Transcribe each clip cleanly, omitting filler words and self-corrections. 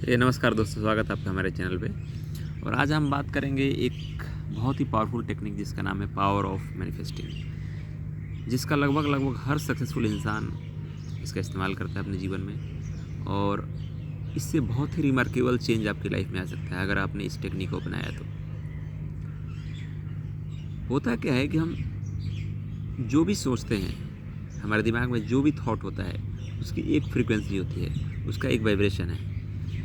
नमस्कार दोस्तों, स्वागत है आपका हमारे चैनल पे। और आज हम बात करेंगे एक बहुत ही पावरफुल टेक्निक जिसका नाम है पावर ऑफ मैनिफेस्टिंग, जिसका लगभग हर सक्सेसफुल इंसान इसका इस्तेमाल करता है अपने जीवन में। और इससे बहुत ही रिमार्केबल चेंज आपकी लाइफ में आ सकता है अगर आपने इस टेक्निक को अपनाया तो। होता क्या है कि हम जो भी सोचते हैं, हमारे दिमाग में जो भी थॉट होता है, उसकी एक फ्रीक्वेंसी होती है, उसका एक वाइब्रेशन है।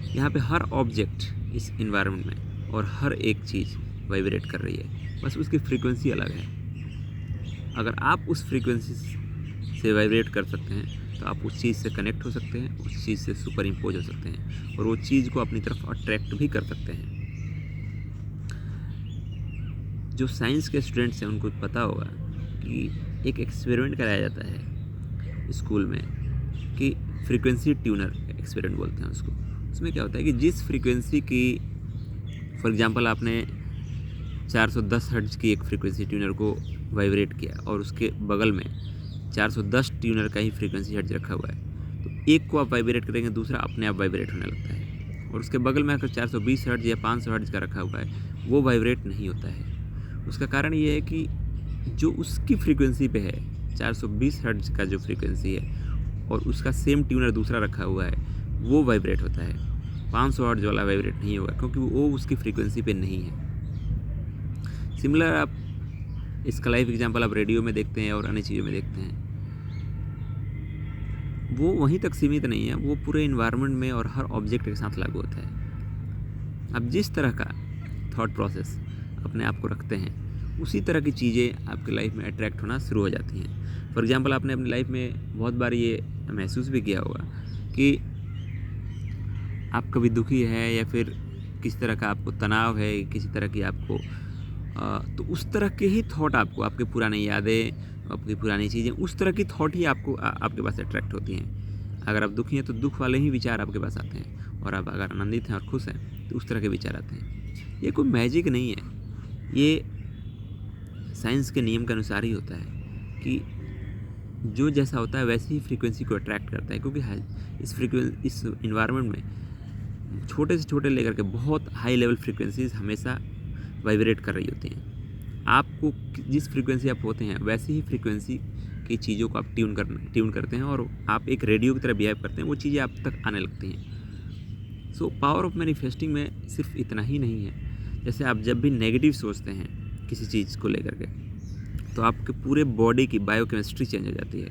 यहाँ पे हर ऑब्जेक्ट इस इन्वायरमेंट में और हर एक चीज़ वाइब्रेट कर रही है, बस उसकी फ्रीक्वेंसी अलग है। अगर आप उस फ्रीक्वेंसी से वाइब्रेट कर सकते हैं तो आप उस चीज़ से कनेक्ट हो सकते हैं, उस चीज़ से सुपर इम्पोज हो सकते हैं और वो चीज़ को अपनी तरफ अट्रैक्ट भी कर सकते हैं। जो साइंस के स्टूडेंट्स हैं उनको पता होगा कि एक एक्सपेरिमेंट कराया जाता है स्कूल में कि फ्रीक्वेंसी ट्यूनर एक्सपेरिमेंट बोलते हैं उसको। उसमें क्या होता है कि जिस फ्रीक्वेंसी की, फॉर एग्जांपल आपने 410 हर्ट्ज की एक फ्रीक्वेंसी ट्यूनर को वाइब्रेट किया और उसके बगल में 410 ट्यूनर का ही फ्रीक्वेंसी हर्ट्ज रखा हुआ है, तो एक को आप वाइब्रेट करेंगे, दूसरा अपने आप वाइब्रेट होने लगता है। और उसके बगल में अगर 420 हर्ट्ज या 500 हर्ट्ज का रखा हुआ है, वो वाइब्रेट नहीं होता है। उसका कारण ये है कि जो उसकी फ्रीक्वेंसी पे है, 420 हर्ट्ज का जो फ्रीक्वेंसी है, और उसका सेम ट्यूनर दूसरा रखा हुआ है, वो वाइब्रेट होता है। 500 हर्ट्ज वाला वाइब्रेट नहीं होगा क्योंकि वो उसकी फ्रीक्वेंसी पे नहीं है। सिमिलर आप इसका लाइव एग्जांपल आप रेडियो में देखते हैं और अन्य चीज़ों में देखते हैं। वो वहीं तक सीमित नहीं है, वो पूरे इन्वायरमेंट में और हर ऑब्जेक्ट के साथ लागू होता है। अब जिस तरह का थॉट प्रोसेस अपने आप को रखते हैं, उसी तरह की चीज़ें आपकी लाइफ में अट्रैक्ट होना शुरू हो जाती हैं। फॉर एग्जांपल आपने अपनी लाइफ में बहुत बार ये महसूस भी किया होगा कि आप कभी दुखी है या फिर किसी तरह का आपको तनाव है, किसी तरह की आपको तो उस तरह के ही थॉट आपको, आपकी पुरानी यादें, आपकी पुरानी चीज़ें, उस तरह की थॉट ही आपको आपके पास अट्रैक्ट होती हैं। अगर आप दुखी हैं तो दुख वाले ही विचार आपके पास आते हैं, और आप अगर आनंदित हैं और खुश हैं तो उस तरह के विचार आते हैं। ये कोई मैजिक नहीं है, ये साइंस के नियम के अनुसार ही होता है कि जो जैसा होता है वैसी ही फ्रीक्वेंसी को अट्रैक्ट करता है। क्योंकि इस इन्वायरमेंट में छोटे से छोटे लेकर के बहुत हाई लेवल फ्रीक्वेंसीज हमेशा वाइब्रेट कर रही होती हैं। आपको जिस फ्रीक्वेंसी आप होते हैं वैसी ही फ्रीक्वेंसी की चीज़ों को आप ट्यून करते हैं और आप एक रेडियो की तरह बिहेव करते हैं, वो चीज़ें आप तक आने लगती हैं। सो पावर ऑफ मैनिफेस्टिंग में सिर्फ इतना ही नहीं है। जैसे आप जब भी नेगेटिव सोचते हैं किसी चीज़ को लेकर के, तो आपके पूरे बॉडी की बायोकेमिस्ट्री चेंज हो जाती है।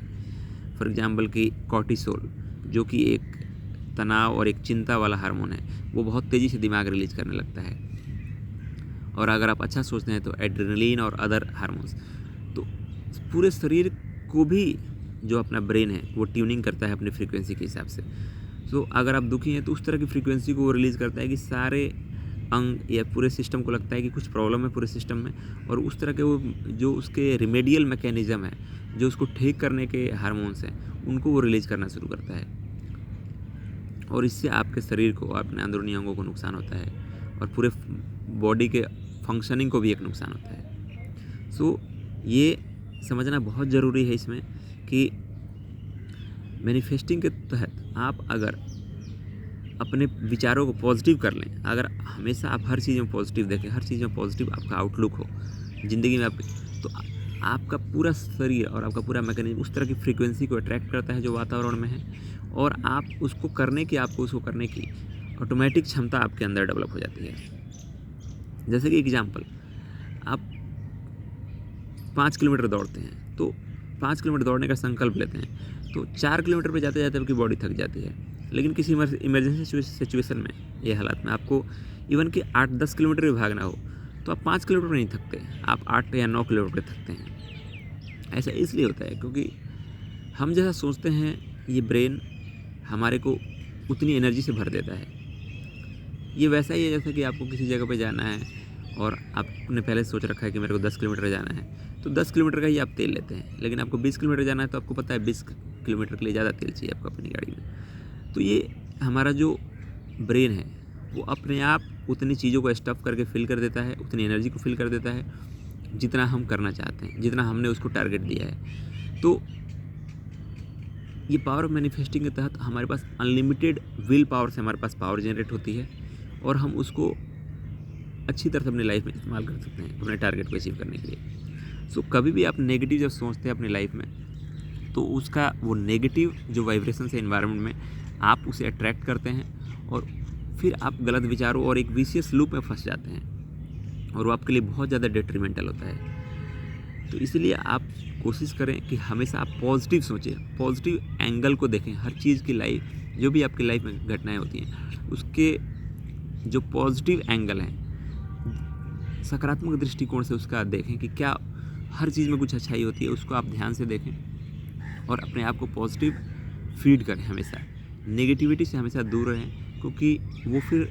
फॉर एग्जांपल कि कॉर्टिसोल, जो कि एक तनाव और एक चिंता वाला हार्मोन है, वो बहुत तेज़ी से दिमाग रिलीज करने लगता है। और अगर आप अच्छा सोचते हैं तो एड्रेनलिन और अदर हार्मोन्स, तो पूरे शरीर को भी जो अपना ब्रेन है वो ट्यूनिंग करता है अपनी फ्रीक्वेंसी के हिसाब से। तो अगर आप दुखी हैं तो उस तरह की फ्रीक्वेंसी को वो रिलीज़ करता है कि सारे अंग या पूरे सिस्टम को लगता है कि कुछ प्रॉब्लम है पूरे सिस्टम में, और उस तरह के वो जो उसके रिमेडियल मैकेनिज़्म है, जो उसको ठीक करने के हार्मोन्स हैं, उनको वो रिलीज़ करना शुरू करता है। और इससे आपके शरीर को, अपने अंदरूनी अंगों को नुकसान होता है और पूरे बॉडी के फंक्शनिंग को भी एक नुकसान होता है। सो ये समझना बहुत ज़रूरी है इसमें कि मैनिफेस्टिंग के तहत आप अगर अपने विचारों को पॉजिटिव कर लें, अगर हमेशा आप हर चीज़ में पॉजिटिव देखें, हर चीज़ में पॉजिटिव आपका आउटलुक हो ज़िंदगी में आपके, तो आपका पूरा शरीर और आपका पूरा मैकेनिज्म उस तरह की फ्रीक्वेंसी को अट्रैक्ट करता है जो वातावरण में है, और आपको उसको करने की ऑटोमेटिक क्षमता आपके अंदर डेवलप हो जाती है। जैसे कि एग्जांपल, आप 5 किलोमीटर दौड़ते हैं, तो 5 किलोमीटर दौड़ने का संकल्प लेते हैं, तो 4 किलोमीटर पे जाते जाते आपकी बॉडी थक जाती है। लेकिन किसी इमरजेंसी सिचुएशन में, ये हालात में आपको इवन कि 8-10 किलोमीटर भी भागना हो, तो आप 5 किलोमीटर पर नहीं थकते, आप 8 या 9 किलोमीटर पर थकते हैं। ऐसा इसलिए होता है क्योंकि हम जैसा सोचते हैं, ये ब्रेन हमारे को उतनी एनर्जी से भर देता है। ये वैसा ही है जैसे कि आपको किसी जगह पे जाना है और आपने पहले सोच रखा है कि मेरे को 10 किलोमीटर जाना है, तो 10 किलोमीटर का ही आप तेल लेते हैं। लेकिन आपको 20 किलोमीटर जाना है तो आपको पता है 20 किलोमीटर के लिए ज़्यादा तेल चाहिए आपको अपनी गाड़ी में। तो ये हमारा जो ब्रेन है वो अपने आप उतनी चीज़ों को स्टफ़ करके फिल कर देता है, उतनी एनर्जी को फिल कर देता है जितना हम करना चाहते हैं, जितना हमने उसको टारगेट दिया है। तो ये पावर ऑफ मैनिफेस्टिंग के तहत हमारे पास अनलिमिटेड विल पावर से हमारे पास पावर जनरेट होती है और हम उसको अच्छी तरह से अपनी लाइफ में इस्तेमाल कर सकते हैं अपने टारगेट को अचीव करने के लिए। सो कभी भी आप नेगेटिव जब सोचते हैं अपनी लाइफ में, तो उसका वो नेगेटिव जो वाइब्रेशन है एनवायरनमेंट में, आप उसे अट्रैक्ट करते हैं और फिर आप गलत विचारों और एक विशियस लूप में फंस जाते हैं और वो आपके लिए बहुत ज़्यादा डेट्रीमेंटल होता है। तो इसलिए आप कोशिश करें कि हमेशा आप पॉजिटिव सोचें, पॉजिटिव एंगल को देखें। हर चीज़ की लाइफ, जो भी आपकी लाइफ में घटनाएं होती हैं, उसके जो पॉजिटिव एंगल हैं, सकारात्मक दृष्टिकोण से उसका देखें कि क्या हर चीज़ में कुछ अच्छाई होती है, उसको आप ध्यान से देखें और अपने आप को पॉजिटिव फीड करें। हमेशा नेगेटिविटी से हमेशा दूर रहें, क्योंकि वो फिर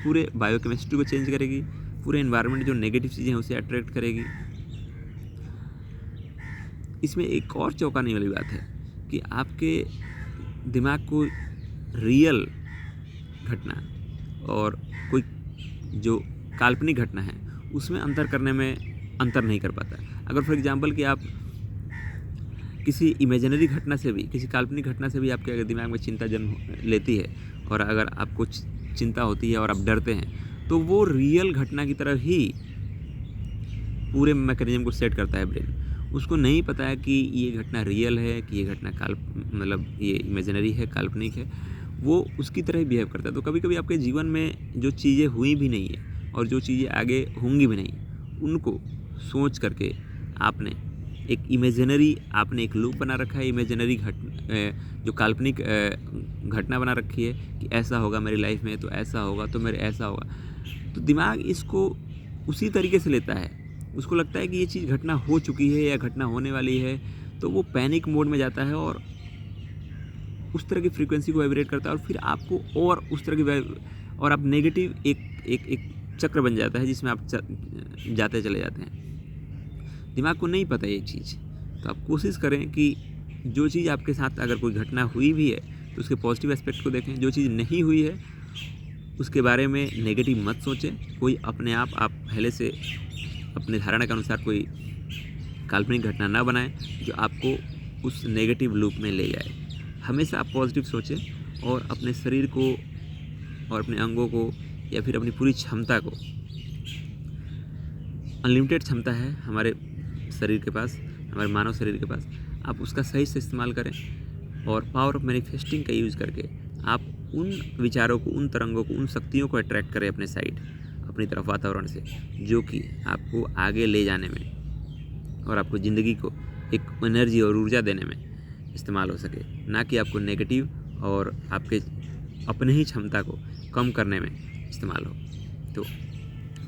पूरे बायोकेमिस्ट्री को चेंज करेगी, पूरे एनवायरनमेंट जो नेगेटिव चीज़ें हैं उसे अट्रैक्ट करेगी। इसमें एक और चौंकाने वाली बात है कि आपके दिमाग को रियल घटना और कोई जो काल्पनिक घटना है उसमें अंतर करने में अंतर नहीं कर पाता। अगर फॉर एग्जांपल कि आप किसी इमेजिनरी घटना से भी, किसी काल्पनिक घटना से भी आपके अगर दिमाग में चिंता जन्म लेती है और अगर आपको चिंता होती है और आप डरते हैं, तो वो रियल घटना की तरह ही पूरे मैकेनिज्म को सेट करता है ब्रेन। उसको नहीं पता है कि ये घटना रियल है, कि ये घटना मतलब ये इमेजिनरी है, काल्पनिक है। वो उसकी तरह ही बिहेव करता है। तो कभी कभी आपके जीवन में जो चीज़ें हुई भी नहीं है और जो चीज़ें आगे होंगी भी नहीं, उनको सोच करके आपने एक लूप बना रखा है, इमेजिनरी जो काल्पनिक घटना बना रखी है कि ऐसा होगा मेरी लाइफ में, तो ऐसा होगा, तो मेरे ऐसा होगा। तो दिमाग इसको उसी तरीके से लेता है। उसको लगता है कि ये चीज़ घटना हो चुकी है या घटना होने वाली है, तो वो पैनिक मोड में जाता है और उस तरह की फ्रीक्वेंसी को वाइब्रेट करता है और फिर आपको और उस तरह की और आप नेगेटिव एक चक्र बन जाता है जिसमें आप जाते चले जाते हैं। दिमाग को नहीं पता ये चीज़। तो आप कोशिश करें कि जो चीज़ आपके साथ अगर कोई घटना हुई भी है तो उसके पॉजिटिव एस्पेक्ट को देखें। जो चीज़ नहीं हुई है उसके बारे में नेगेटिव मत सोचें। कोई अपने आप पहले से अपने धारणा के अनुसार कोई काल्पनिक घटना ना बनाएं जो आपको उस नेगेटिव लूप में ले जाए। हमेशा आप पॉजिटिव सोचें और अपने शरीर को और अपने अंगों को या फिर अपनी पूरी क्षमता को, अनलिमिटेड क्षमता है हमारे शरीर के पास, हमारे मानव शरीर के पास, आप उसका सही से इस्तेमाल करें और पावर ऑफ मैनिफेस्टिंग का यूज़ करके आप उन विचारों को, उन तरंगों को, उन शक्तियों को अट्रैक्ट करें अपने साइड, अपनी तरफ वातावरण से, जो कि आपको आगे ले जाने में और आपको ज़िंदगी को एक एनर्जी और ऊर्जा देने में इस्तेमाल हो सके, ना कि आपको नेगेटिव और आपके अपने ही क्षमता को कम करने में इस्तेमाल हो। तो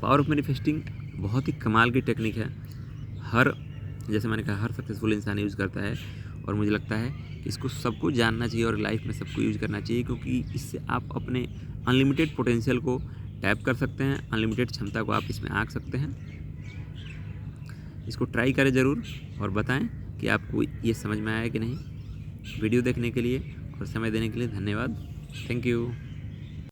पावर ऑफ मैनिफेस्टिंग बहुत ही कमाल की टेक्निक है। जैसे मैंने कहा, हर सक्सेसफुल इंसान यूज़ करता है और मुझे लगता है कि इसको सबको जानना चाहिए और लाइफ में सबको यूज़ करना चाहिए, क्योंकि इससे आप अपने अनलिमिटेड पोटेंशियल को टैप कर सकते हैं, अनलिमिटेड क्षमता को आप इसमें आंक सकते हैं। इसको ट्राई करें ज़रूर और बताएं कि आपको ये समझ में आया कि नहीं। वीडियो देखने के लिए और समय देने के लिए धन्यवाद। Thank you.